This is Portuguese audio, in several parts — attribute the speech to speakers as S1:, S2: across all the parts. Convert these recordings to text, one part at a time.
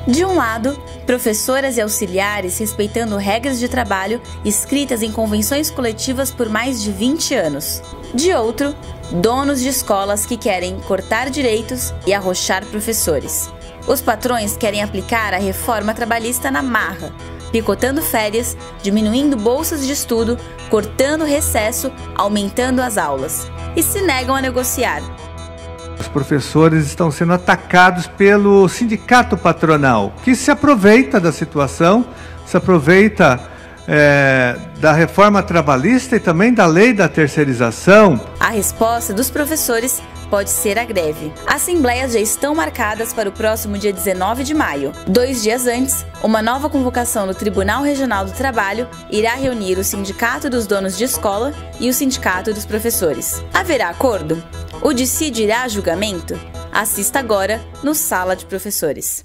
S1: De um lado, professoras e auxiliares respeitando regras de trabalho escritas em convenções coletivas por mais de 20 anos. De outro, donos de escolas que querem cortar direitos e arrochar professores. Os patrões querem aplicar a reforma trabalhista na marra, picotando férias, diminuindo bolsas de estudo, cortando recesso, aumentando as aulas. E se negam a negociar.
S2: Os professores estão sendo atacados pelo sindicato patronal, que se aproveita da situação, se aproveita da reforma trabalhista e também da lei da terceirização.
S1: A resposta dos professores pode ser a greve. Assembleias já estão marcadas para o próximo dia 19 de maio. 2 dias antes, uma nova convocação no Tribunal Regional do Trabalho irá reunir o Sindicato dos Donos de Escola e o Sindicato dos Professores. Haverá acordo? O dissídio irá a julgamento? Assista agora no Sala de Professores.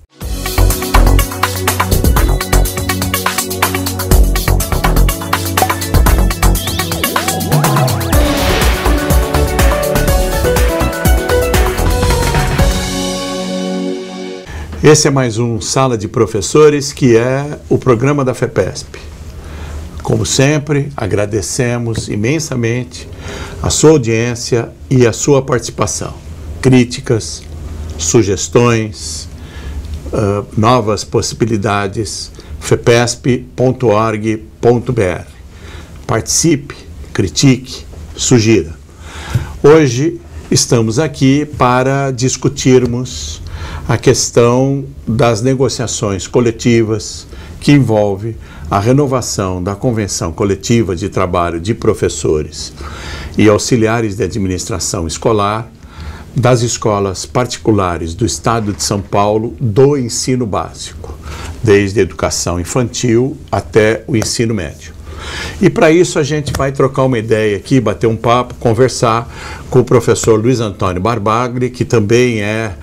S3: Esse é mais um Sala de Professores, que é o programa da FEPESP. Como sempre, agradecemos imensamente a sua audiência e a sua participação. Críticas, sugestões, novas possibilidades, fepesp.org.br. Participe, critique, sugira. Hoje estamos aqui para discutirmos a questão das negociações coletivas que envolve a renovação da Convenção Coletiva de Trabalho de Professores e Auxiliares de Administração Escolar das escolas particulares do Estado de São Paulo do ensino básico, desde a educação infantil até o ensino médio. E para isso a gente vai trocar uma ideia aqui, bater um papo, conversar com o professor Luiz Antônio Barbagli, que também é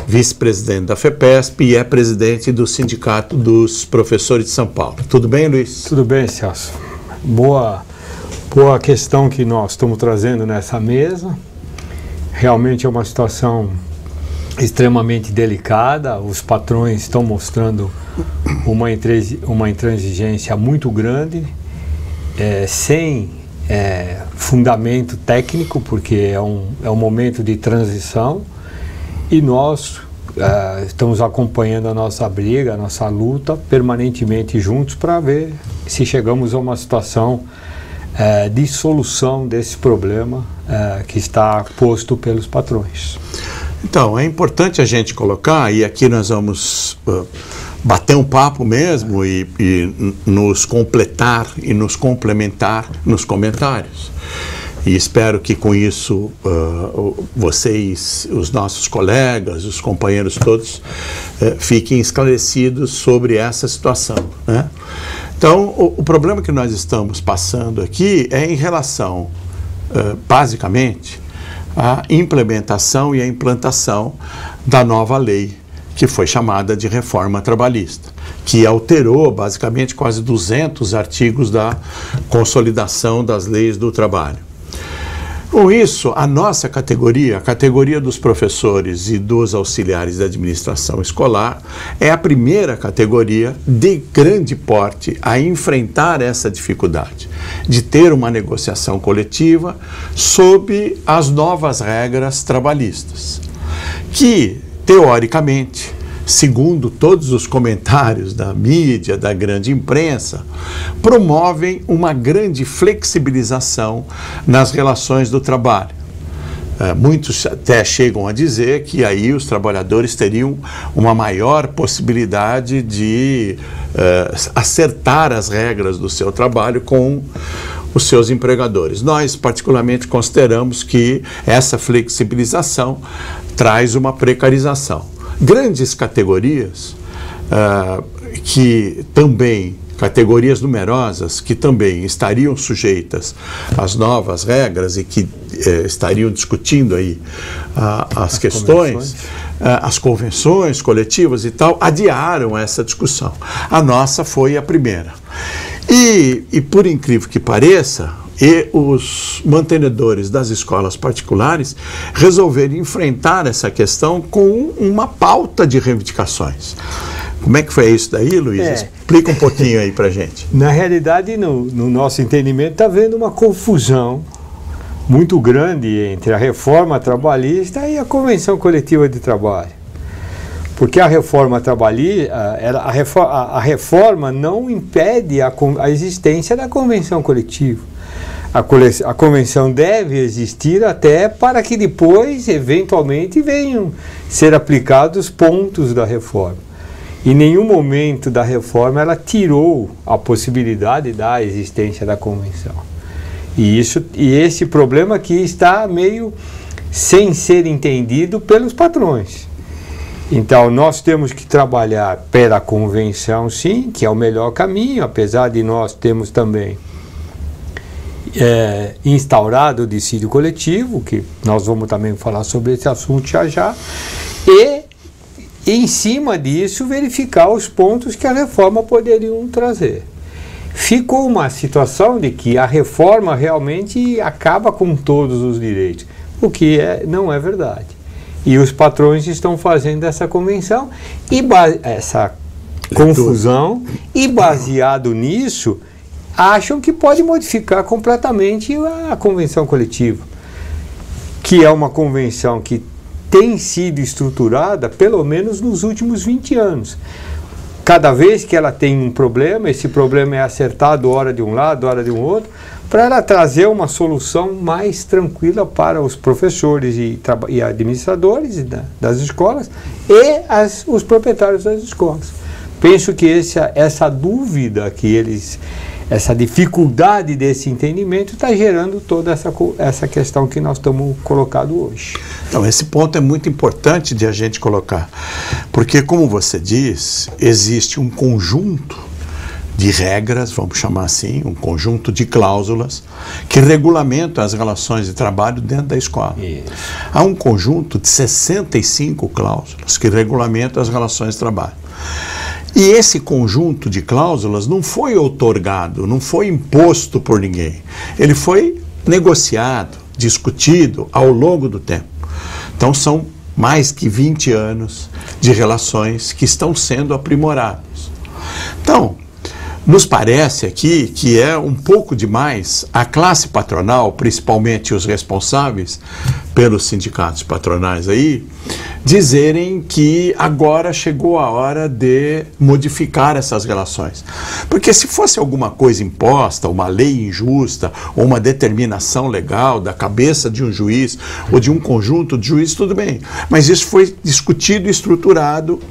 S3: vice-presidente da FEPESP e é presidente do Sindicato dos Professores de São Paulo. Tudo bem, Luiz?
S4: Tudo bem, Celso. Boa questão que nós estamos trazendo nessa mesa. Realmente é uma situação extremamente delicada. Os patrões estão mostrando uma intransigência muito grande, sem fundamento técnico, porque é um momento de transição, e nós estamos acompanhando a nossa briga, a nossa luta permanentemente juntos para ver se chegamos a uma situação de solução desse problema que está posto pelos patrões.
S3: Então, é importante a gente colocar, e aqui nós vamos bater um papo mesmo e nos completar e nos complementar nos comentários. E espero que com isso vocês, os nossos colegas, os companheiros todos, fiquem esclarecidos sobre essa situação, né? Então, o problema que nós estamos passando aqui é em relação, basicamente, à implementação e à implantação da nova lei, que foi chamada de reforma trabalhista, que alterou basicamente quase 200 artigos da consolidação das leis do trabalho. Com isso, a nossa categoria, a categoria dos professores e dos auxiliares da administração escolar, é a primeira categoria de grande porte a enfrentar essa dificuldade de ter uma negociação coletiva sob as novas regras trabalhistas, que, teoricamente, segundo todos os comentários da mídia, da grande imprensa, promovem uma grande flexibilização nas relações do trabalho. Muitos até chegam a dizer que aí os trabalhadores teriam uma maior possibilidade de acertar as regras do seu trabalho com os seus empregadores. Nós, particularmente, consideramos que essa flexibilização traz uma precarização. Grandes categorias, categorias numerosas, que também estariam sujeitas às novas regras e que estariam discutindo aí as questões, as convenções coletivas e tal, adiaram essa discussão. A nossa foi a primeira. E por incrível que pareça, os mantenedores das escolas particulares resolveram enfrentar essa questão com uma pauta de reivindicações. Como é que foi isso daí, Luiz? Explica um pouquinho aí pra gente.
S4: Na realidade, no nosso entendimento, está havendo uma confusão muito grande entre a reforma trabalhista e a convenção coletiva de trabalho. Porque a reforma trabalhista, a reforma não impede a existência da convenção coletiva. A convenção deve existir até para que depois, eventualmente, venham ser aplicados pontos da reforma. Em nenhum momento da reforma ela tirou a possibilidade da existência da convenção. E esse problema aqui está meio sem ser entendido pelos patrões. Então, nós temos que trabalhar pela convenção, sim, que é o melhor caminho, apesar de nós termos também instaurado o dissídio coletivo, que nós vamos também falar sobre esse assunto já, e, em cima disso, verificar os pontos que a reforma poderiam trazer. Ficou uma situação de que a reforma realmente acaba com todos os direitos, o que não é verdade. E os patrões estão fazendo essa convenção, essa confusão, e baseado nisso, acham que pode modificar completamente a convenção coletiva, que é uma convenção que tem sido estruturada pelo menos nos últimos 20 anos. Cada vez que ela tem um problema, esse problema é acertado hora de um lado, hora de um outro, para ela trazer uma solução mais tranquila para os professores e administradores das escolas e os proprietários das escolas. Penso que essa dúvida essa dificuldade desse entendimento está gerando toda essa questão que nós estamos colocando hoje.
S3: Então, esse ponto é muito importante de a gente colocar, porque, como você diz, existe um conjunto de regras, vamos chamar assim, um conjunto de cláusulas que regulamentam as relações de trabalho dentro da escola. Isso. Há um conjunto de 65 cláusulas que regulamentam as relações de trabalho. E esse conjunto de cláusulas não foi outorgado, não foi imposto por ninguém. Ele foi negociado, discutido ao longo do tempo. Então são mais que 20 anos de relações que estão sendo aprimoradas. Então, nos parece aqui que é um pouco demais a classe patronal, principalmente os responsáveis pelos sindicatos patronais aí, dizerem que agora chegou a hora de modificar essas relações. Porque se fosse alguma coisa imposta, uma lei injusta, ou uma determinação legal da cabeça de um juiz ou de um conjunto de juízes, tudo bem. Mas isso foi discutido e estruturado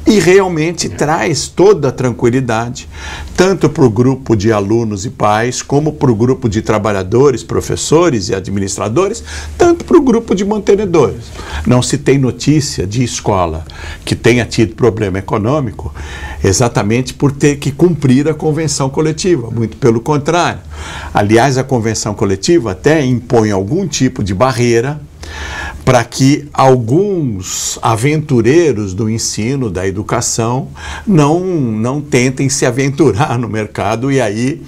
S3: e realmente traz toda a tranquilidade, tanto para o grupo de alunos e pais, como para o grupo de trabalhadores, professores e administradores, tanto para o grupo de mantenedores. Não se tem notícia de escola que tenha tido problema econômico exatamente por ter que cumprir a convenção coletiva, muito pelo contrário. Aliás, a convenção coletiva até impõe algum tipo de barreira para que alguns aventureiros do ensino, da educação, não tentem se aventurar no mercado e aí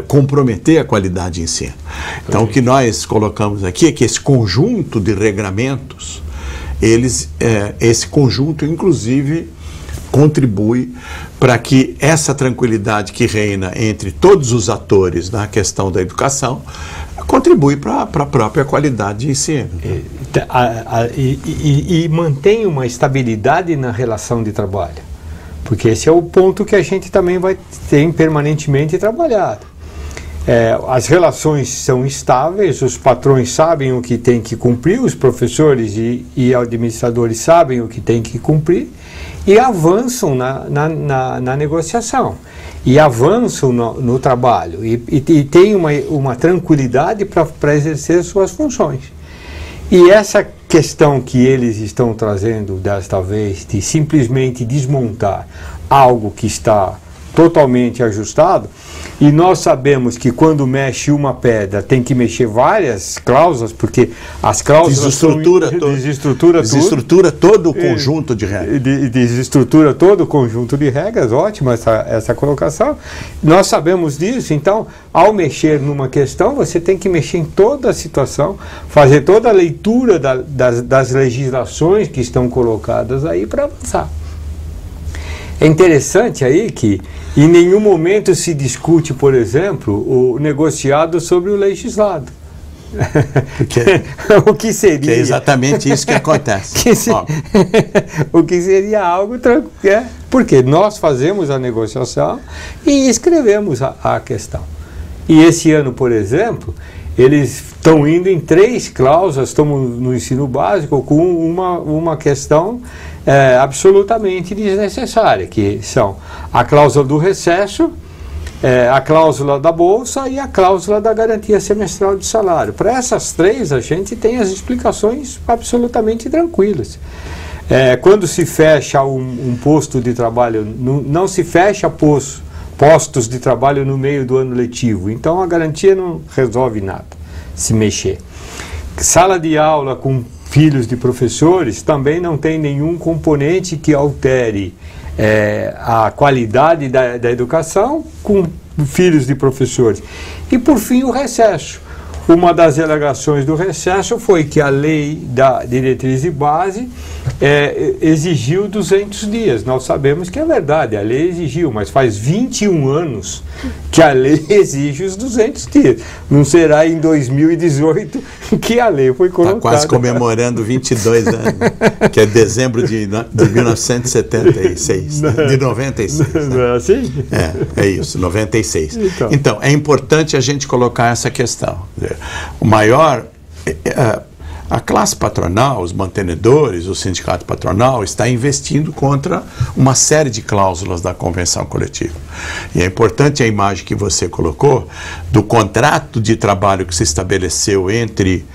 S3: comprometer a qualidade de ensino. Então, o que nós colocamos aqui é que esse conjunto de regramentos, esse conjunto, inclusive, contribui para que essa tranquilidade que reina entre todos os atores na questão da educação contribui para a própria qualidade de ensino.
S4: E mantém uma estabilidade na relação de trabalho, porque esse é o ponto que a gente também vai ter permanentemente trabalhado. As relações são estáveis, os patrões sabem o que tem que cumprir, os professores e administradores sabem o que tem que cumprir e avançam na negociação. E avançam no trabalho e têm uma tranquilidade para exercer suas funções. E essa questão que eles estão trazendo desta vez, de simplesmente desmontar algo que está totalmente ajustado, e nós sabemos que quando mexe uma pedra tem que mexer várias cláusulas, porque as cláusulas
S3: desestrutura todo o conjunto de regras.
S4: Desestrutura todo o conjunto de regras, ótima essa colocação. Nós sabemos disso, então, ao mexer numa questão, você tem que mexer em toda a situação, fazer toda a leitura das legislações que estão colocadas aí para avançar. É interessante aí que em nenhum momento se discute, por exemplo, o negociado sobre o legislado. O que seria?
S3: Que é exatamente isso que acontece.
S4: O que seria algo tranquilo. Porque nós fazemos a negociação e escrevemos a questão. E esse ano, por exemplo, eles estão indo em 3 cláusulas, estamos no ensino básico, com uma questão absolutamente desnecessária, que são a cláusula do recesso, a cláusula da bolsa e a cláusula da garantia semestral de salário. Para essas 3, a gente tem as explicações absolutamente tranquilas. Quando se fecha um posto de trabalho, não se fecha postos de trabalho no meio do ano letivo, então a garantia não resolve nada, se mexer. Sala de aula com filhos de professores também não tem nenhum componente que altere a qualidade da educação com filhos de professores. E por fim o recesso. Uma das alegações do recesso foi que a lei da diretriz de base exigiu 200 dias. Nós sabemos que é verdade, a lei exigiu, mas faz 21 anos que a lei exige os 200 dias. Não será em 2018 que a lei foi colocada.
S3: Está quase comemorando 22 anos, que é dezembro de 1976, de 96.
S4: Não é assim?
S3: É isso, 96. Então, é importante a gente colocar essa questão. O maior... A classe patronal, os mantenedores, o sindicato patronal está investindo contra uma série de cláusulas da convenção coletiva. E é importante a imagem que você colocou do contrato de trabalho que se estabeleceu entre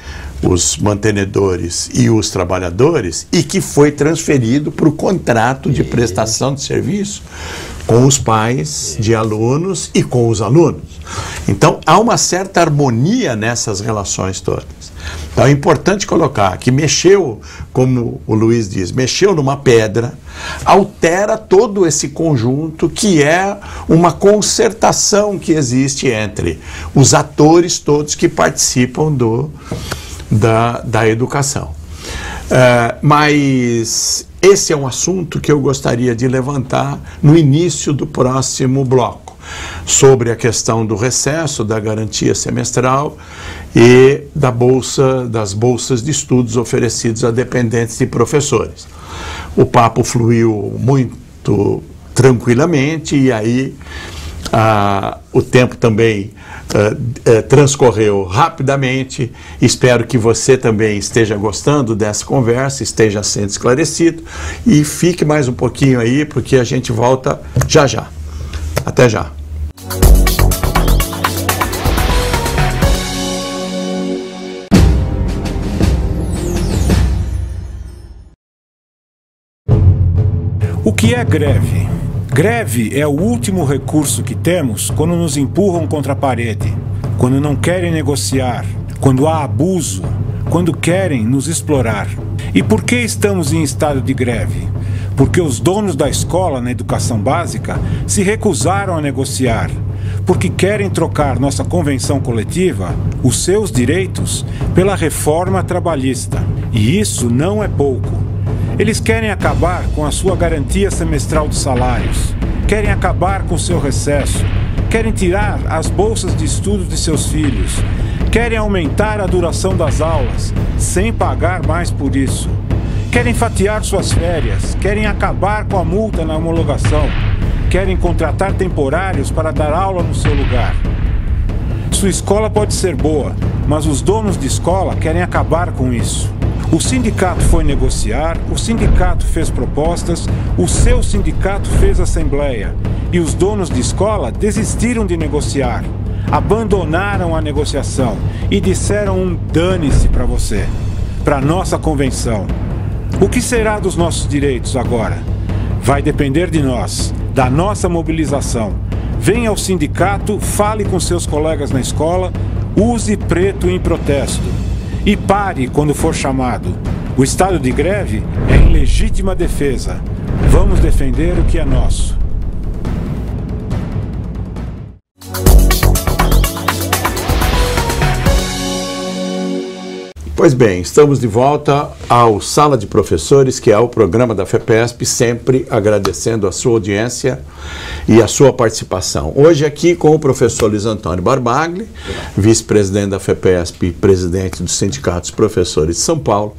S3: os mantenedores e os trabalhadores e que foi transferido para o contrato de prestação de serviço com os pais de alunos e com os alunos. Então, há uma certa harmonia nessas relações todas. Então, é importante colocar que mexeu, como o Luiz diz, mexeu numa pedra, altera todo esse conjunto que é uma concertação que existe entre os atores todos que participam da educação. Mas esse é um assunto que eu gostaria de levantar no início do próximo bloco, sobre a questão do recesso, da garantia semestral e das bolsas de estudos oferecidos a dependentes e professores. O papo fluiu muito tranquilamente e aí o tempo também transcorreu rapidamente. Espero que você também esteja gostando dessa conversa, esteja sendo esclarecido e fique mais um pouquinho aí, porque a gente volta já já. Até já.
S5: O que é greve? Greve é o último recurso que temos quando nos empurram contra a parede, quando não querem negociar, quando há abuso, quando querem nos explorar. E por que estamos em estado de greve? Porque os donos da escola na educação básica se recusaram a negociar, porque querem trocar nossa convenção coletiva, os seus direitos, pela reforma trabalhista. E isso não é pouco. Eles querem acabar com a sua garantia semestral de salários, querem acabar com seu recesso, querem tirar as bolsas de estudo de seus filhos, querem aumentar a duração das aulas, sem pagar mais por isso, querem fatiar suas férias, querem acabar com a multa na homologação, querem contratar temporários para dar aula no seu lugar. Sua escola pode ser boa, mas os donos de escola querem acabar com isso. O sindicato foi negociar, o sindicato fez propostas, o seu sindicato fez assembleia e os donos de escola desistiram de negociar, abandonaram a negociação e disseram um dane-se para você, para nossa convenção. O que será dos nossos direitos agora? Vai depender de nós, da nossa mobilização. Venha ao sindicato, fale com seus colegas na escola, use preto em protesto. E pare quando for chamado. O estado de greve é em legítima defesa. Vamos defender o que é nosso.
S3: Pois bem, estamos de volta ao Sala de Professores, que é o programa da FEPESP, sempre agradecendo a sua audiência e a sua participação. Hoje aqui com o professor Luiz Antônio Barbagli, vice-presidente da FEPESP e presidente dos Sindicatos Professores de São Paulo,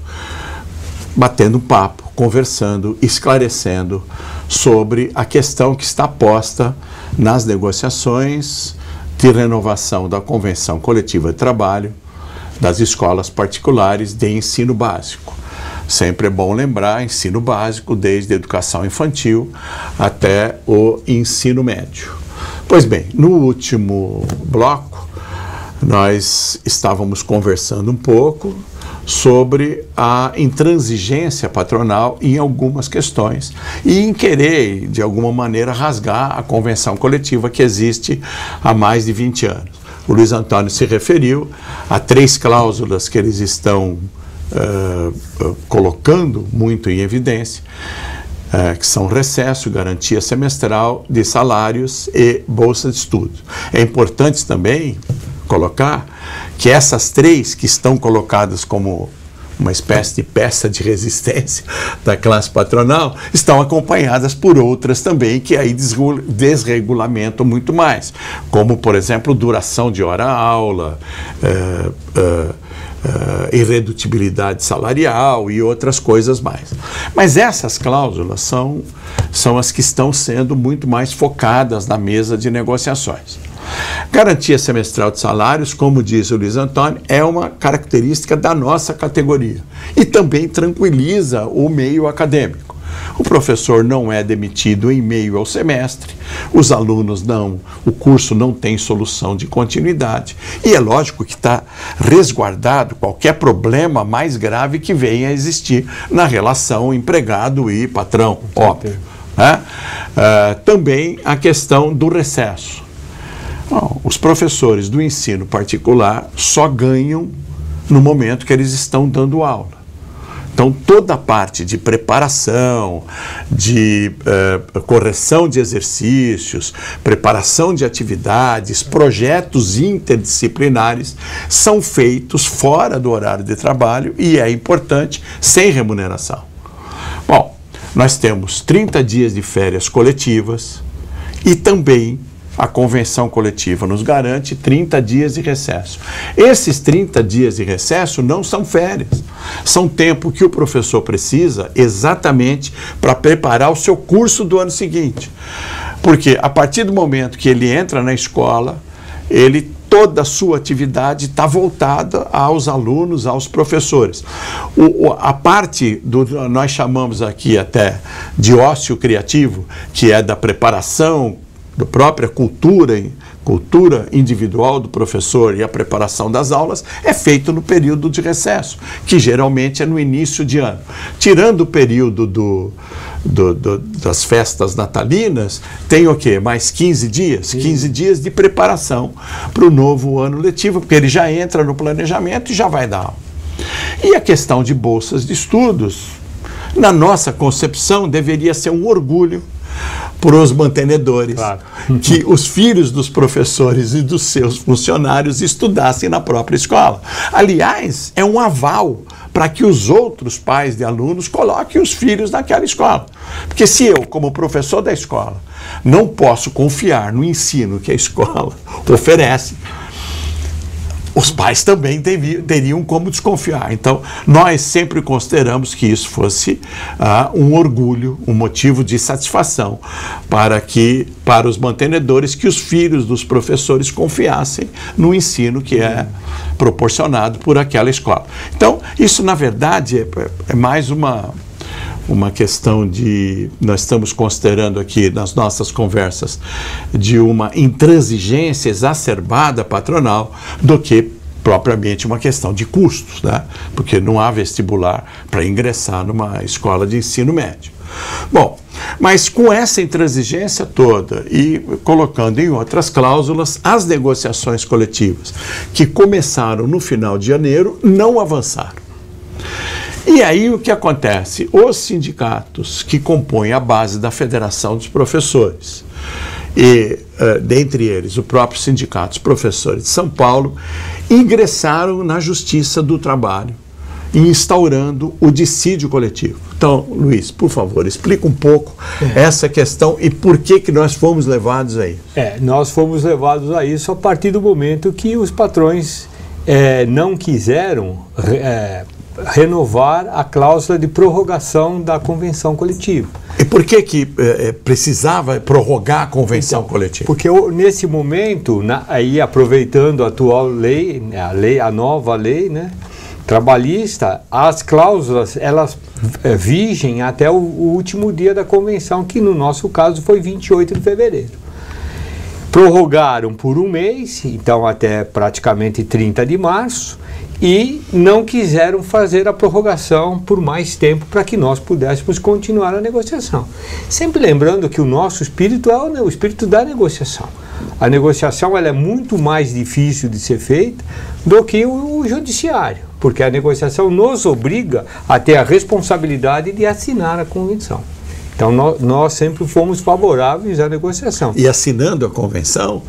S3: batendo um papo, conversando, esclarecendo sobre a questão que está posta nas negociações de renovação da Convenção Coletiva de Trabalho das escolas particulares de ensino básico. Sempre é bom lembrar, ensino básico desde a educação infantil até o ensino médio. Pois bem, no último bloco, nós estávamos conversando um pouco sobre a intransigência patronal em algumas questões e em querer, de alguma maneira, rasgar a convenção coletiva que existe há mais de 20 anos. O Luiz Antônio se referiu a 3 cláusulas que eles estão colocando muito em evidência, que são recesso, garantia semestral de salários e bolsa de estudo. É importante também colocar que essas 3 que estão colocadas como uma espécie de peça de resistência da classe patronal, estão acompanhadas por outras também que aí desregulamentam muito mais, como, por exemplo, duração de hora-aula, irredutibilidade salarial e outras coisas mais. Mas essas cláusulas são as que estão sendo muito mais focadas na mesa de negociações. Garantia semestral de salários, como diz o Luiz Antônio, é uma característica da nossa categoria e também tranquiliza o meio acadêmico. O professor não é demitido em meio ao semestre, os alunos não, o curso não tem solução de continuidade e é lógico que está resguardado qualquer problema mais grave que venha a existir na relação empregado e patrão, óbvio. Também a questão do recesso. Bom, os professores do ensino particular só ganham no momento que eles estão dando aula. Então, toda a parte de preparação, de correção de exercícios, preparação de atividades, projetos interdisciplinares são feitos fora do horário de trabalho e é importante, sem remuneração. Bom, nós temos 30 dias de férias coletivas e também a convenção coletiva nos garante 30 dias de recesso. Esses 30 dias de recesso não são férias, são tempo que o professor precisa exatamente para preparar o seu curso do ano seguinte. Porque a partir do momento que ele entra na escola, toda a sua atividade está voltada aos alunos, aos professores. A parte nós chamamos aqui até de ócio criativo, que é da preparação, da própria cultura individual do professor e a preparação das aulas, é feito no período de recesso, que geralmente é no início de ano. Tirando o período das festas natalinas, tem o quê? Mais 15 dias? Sim. 15 dias de preparação para o novo ano letivo, porque ele já entra no planejamento e já vai dar aula. E a questão de bolsas de estudos, na nossa concepção, deveria ser um orgulho para os mantenedores, claro, que os filhos dos professores e dos seus funcionários estudassem na própria escola. Aliás, é um aval para que os outros pais de alunos coloquem os filhos naquela escola. Porque se eu, como professor da escola, não posso confiar no ensino que a escola oferece, os pais também teriam como desconfiar. Então, nós sempre consideramos que isso fosse um orgulho, um motivo de satisfação para os mantenedores, que os filhos dos professores confiassem no ensino que é proporcionado por aquela escola. Então, isso, na verdade, é mais uma questão de, nós estamos considerando aqui nas nossas conversas, de uma intransigência exacerbada patronal do que propriamente uma questão de custos, né? Porque não há vestibular para ingressar numa escola de ensino médio. Bom, mas com essa intransigência toda e colocando em outras cláusulas, as negociações coletivas que começaram no final de janeiro não avançaram. E aí o que acontece? Os sindicatos que compõem a base da Federação dos Professores e, dentre eles, o próprio Sindicato dos Professores de São Paulo, ingressaram na Justiça do Trabalho instaurando o dissídio coletivo. Então, Luiz, por favor, explica um pouco essa questão e por que nós fomos levados a isso.
S4: Nós fomos levados a isso a partir do momento que os patrões não quiseram renovar a cláusula de prorrogação da convenção coletiva.
S3: E por que precisava prorrogar a convenção coletiva?
S4: Porque nesse momento, aí aproveitando a atual lei, a nova lei, né, trabalhista, as cláusulas elas vigem até o último dia da convenção, que no nosso caso foi 28 de fevereiro. Prorrogaram por um mês, então até praticamente 30 de março, e não quiseram fazer a prorrogação por mais tempo para que nós pudéssemos continuar a negociação. Sempre lembrando que o nosso espírito é o espírito da negociação. A negociação ela é muito mais difícil de ser feita do que o judiciário, porque a negociação nos obriga a ter a responsabilidade de assinar a convenção. Então, nós sempre fomos favoráveis à negociação.
S3: E assinando a convenção,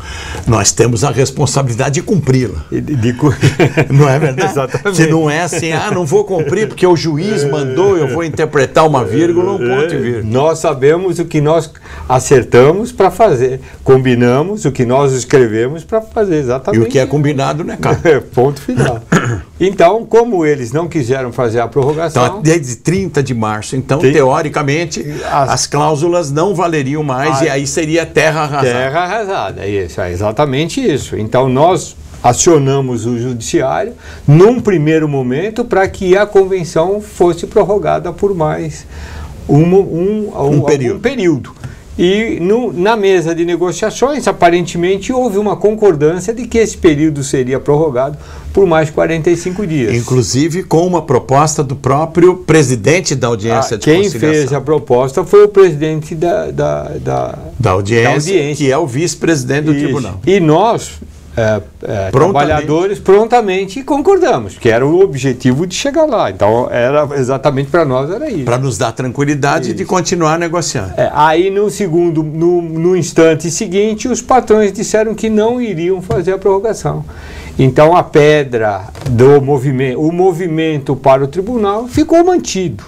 S3: nós temos a responsabilidade de cumpri-la. Não é verdade?
S4: Exatamente.
S3: Que não é assim, não vou cumprir porque o juiz mandou, eu vou interpretar uma vírgula, um ponto e vírgula.
S4: Nós sabemos o que nós acertamos para fazer, combinamos o que nós escrevemos para fazer, exatamente.
S3: E o que é combinado não é caro.
S4: Ponto final. Então, como eles não quiseram fazer a prorrogação...
S3: Então, desde 30 de março, então, teoricamente, as cláusulas não valeriam mais e aí seria terra arrasada.
S4: Terra arrasada, isso, é exatamente isso. Então, nós acionamos o judiciário num primeiro momento para que a convenção fosse prorrogada por mais um período. E na mesa de negociações, aparentemente, houve uma concordância de que esse período seria prorrogado por mais 45 dias.
S3: Inclusive com uma proposta do próprio presidente da audiência de conciliação. Quem fez
S4: a proposta foi o presidente da audiência,
S3: que é o vice-presidente do tribunal.
S4: E nós, trabalhadores, prontamente concordamos, que era o objetivo de chegar lá. Então, era exatamente para nós, era isso.
S3: Para nos dar tranquilidade de continuar negociando.
S4: Aí, no instante seguinte, os patrões disseram que não iriam fazer a prorrogação. Então, a pedra do movimento, o movimento para o tribunal ficou mantido.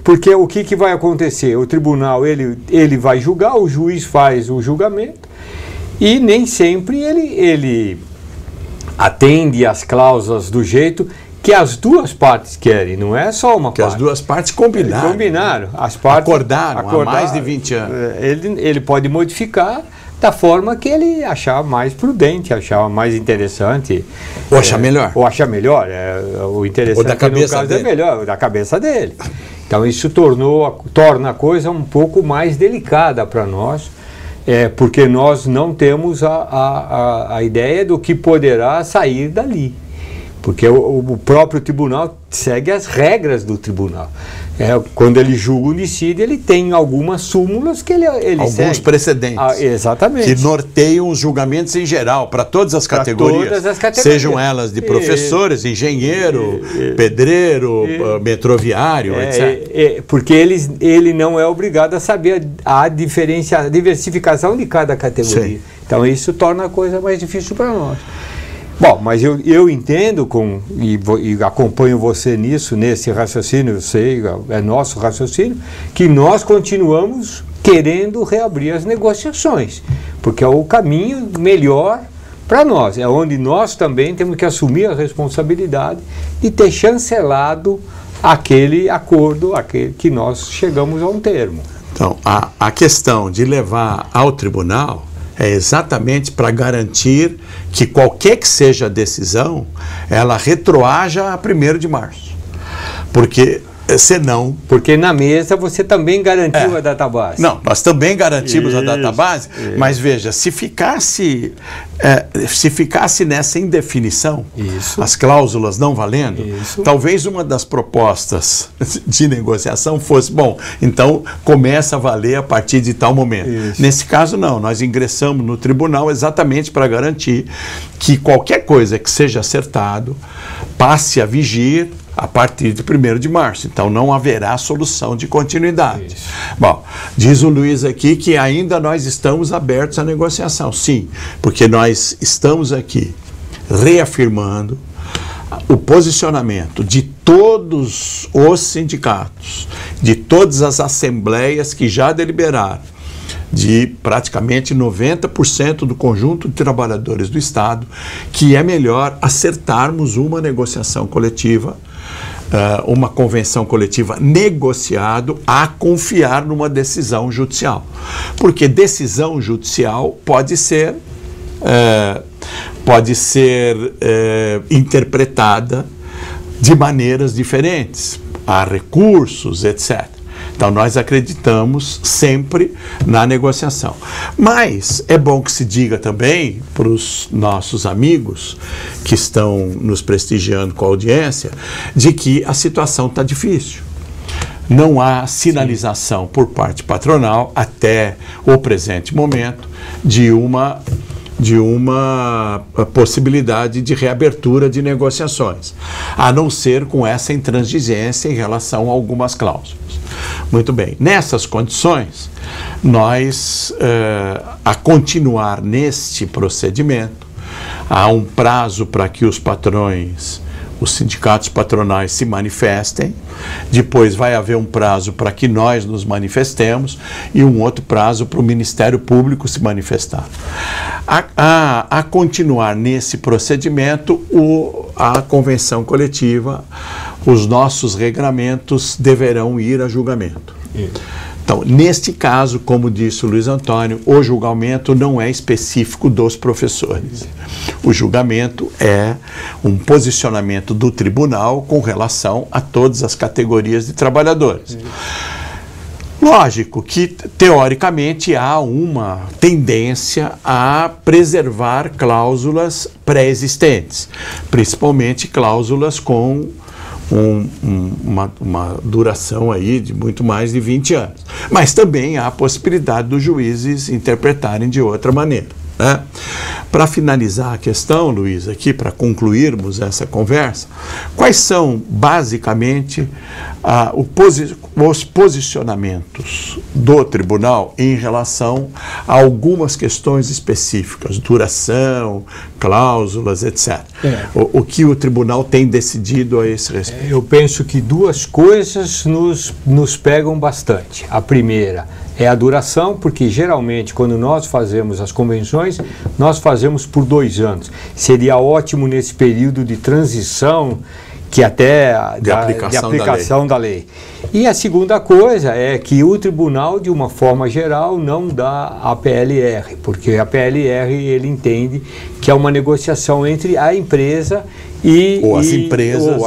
S4: Porque o que vai acontecer? O tribunal ele vai julgar, o juiz faz o julgamento e nem sempre ele atende às cláusulas do jeito que as duas partes querem, não é só uma parte.
S3: Que as duas partes combinaram.
S4: As partes
S3: acordaram há mais de 20 anos.
S4: Ele pode modificar da forma que ele achar mais prudente, achar mais interessante.
S3: Ou achar melhor.
S4: Ou achar melhor. O interessante
S3: ou da cabeça
S4: no caso
S3: dele.
S4: É melhor, da cabeça dele. Então isso torna a coisa um pouco mais delicada para nós, porque nós não temos a ideia do que poderá sair dali. Porque o próprio tribunal segue as regras do tribunal. Quando ele julga o dissídio, ele tem algumas súmulas que ele
S3: alguns
S4: segue.
S3: Precedentes.
S4: Exatamente.
S3: Que norteiam os julgamentos em geral, para todas as categorias.
S4: Todas as categorias.
S3: Sejam elas de professores, engenheiro, pedreiro, metroviário, etc.
S4: Porque ele não é obrigado a saber a diversificação de cada categoria. Sim. Então isso torna a coisa mais difícil para nós. Bom, mas eu entendo e acompanho você nesse raciocínio, eu sei, é nosso raciocínio, que nós continuamos querendo reabrir as negociações, porque é o caminho melhor para nós, é onde nós também temos que assumir a responsabilidade de ter chancelado aquele acordo, que nós chegamos a um termo.
S3: Então, a questão de levar ao tribunal é exatamente para garantir que qualquer que seja a decisão, ela retroaja a 1º de março. Porque, senão...
S4: Porque na mesa você também garantiu a database.
S3: Não, nós também garantimos a database, mas veja, se ficasse nessa indefinição, as cláusulas não valendo, talvez uma das propostas de negociação fosse, bom, então começa a valer a partir de tal momento. Nesse caso não, nós ingressamos no tribunal exatamente para garantir que qualquer coisa que seja acertado passe a vigir a partir de 1º de março. Então não haverá solução de continuidade. Bom, diz o Luiz aqui que ainda nós estamos abertos à negociação. Sim, porque nós estamos aqui reafirmando o posicionamento de todos os sindicatos, de todas as assembleias que já deliberaram, de praticamente 90% do conjunto de trabalhadores do Estado, que é melhor acertarmos uma negociação coletiva, uma convenção coletiva negociado a confiar numa decisão judicial. Porque decisão judicial pode ser interpretada de maneiras diferentes, há recursos, etc. Então, nós acreditamos sempre na negociação. Mas é bom que se diga também para os nossos amigos que estão nos prestigiando com a audiência, de que a situação está difícil. Não há sinalização por parte patronal, até o presente momento, de uma possibilidade de reabertura de negociações, a não ser com essa intransigência em relação a algumas cláusulas. Muito bem, nessas condições, nós, a continuar neste procedimento, há um prazo para que os patrões, os sindicatos patronais se manifestem, depois vai haver um prazo para que nós nos manifestemos e um outro prazo para o Ministério Público se manifestar. A continuar nesse procedimento, a convenção coletiva, os nossos regramentos deverão ir a julgamento. Então, neste caso, como disse o Luiz Antônio, o julgamento não é específico dos professores. O julgamento é um posicionamento do tribunal com relação a todas as categorias de trabalhadores. Lógico que, teoricamente, há uma tendência a preservar cláusulas pré-existentes, principalmente cláusulas com uma duração aí de muito mais de 20 anos. Mas também há a possibilidade dos juízes interpretarem de outra maneira, né? Para finalizar a questão, Luiz, aqui para concluirmos essa conversa, quais são basicamente os posicionamentos do tribunal em relação a algumas questões específicas, duração, cláusulas, etc. O que o tribunal tem decidido a esse respeito?
S4: Eu penso que duas coisas nos pegam bastante. A primeira é a duração, porque geralmente quando nós fazemos as convenções, nós fazemos por 2 anos. Seria ótimo nesse período de transição, que até de aplicação da lei. E a segunda coisa é que o tribunal, de uma forma geral, não dá a PLR, porque a PLR ele entende que é uma negociação entre a empresa
S3: as empresas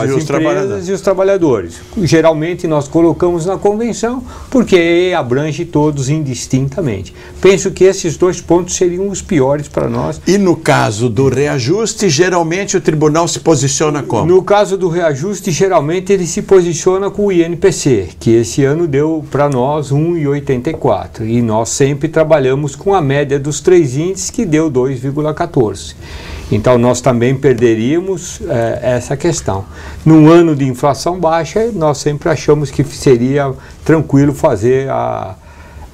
S4: e os trabalhadores. Geralmente nós colocamos na convenção porque abrange todos indistintamente. Penso que esses 2 pontos seriam os piores para nós.
S3: E no caso do reajuste, geralmente o tribunal se posiciona como?
S4: No caso do reajuste, geralmente ele se posiciona com o INPC, que esse ano deu para nós 1,84, e nós sempre trabalhamos com a média dos 3 índices, que deu 2,14. Então nós também perderíamos essa questão. Num ano de inflação baixa, nós sempre achamos que seria tranquilo fazer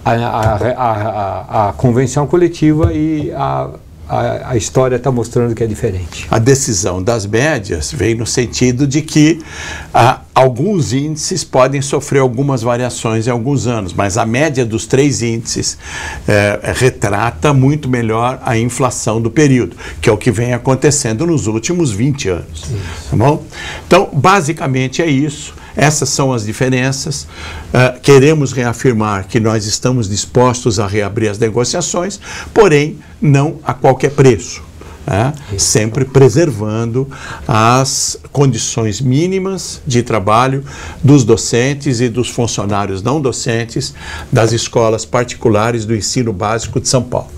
S4: a convenção coletiva, e a história está mostrando que é diferente.
S3: A decisão das médias vem no sentido de que alguns índices podem sofrer algumas variações em alguns anos, mas a média dos 3 índices retrata muito melhor a inflação do período, que é o que vem acontecendo nos últimos 20 anos. Tá bom? Então, basicamente é isso. Essas são as diferenças. Queremos reafirmar que nós estamos dispostos a reabrir as negociações, porém não a qualquer preço, né? Sempre preservando as condições mínimas de trabalho dos docentes e dos funcionários não docentes das escolas particulares do ensino básico de São Paulo.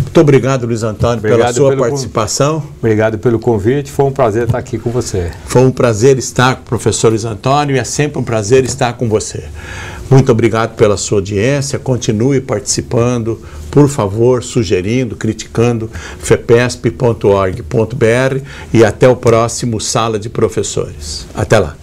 S3: Muito obrigado, Luiz Antônio, pela sua participação.
S4: Obrigado pelo convite, foi um prazer estar aqui com você.
S3: Foi um prazer estar com o professor Luiz Antônio, e é sempre um prazer estar com você. Muito obrigado pela sua audiência, continue participando, por favor, sugerindo, criticando, fepesp.org.br, e até o próximo Sala de Professores. Até lá.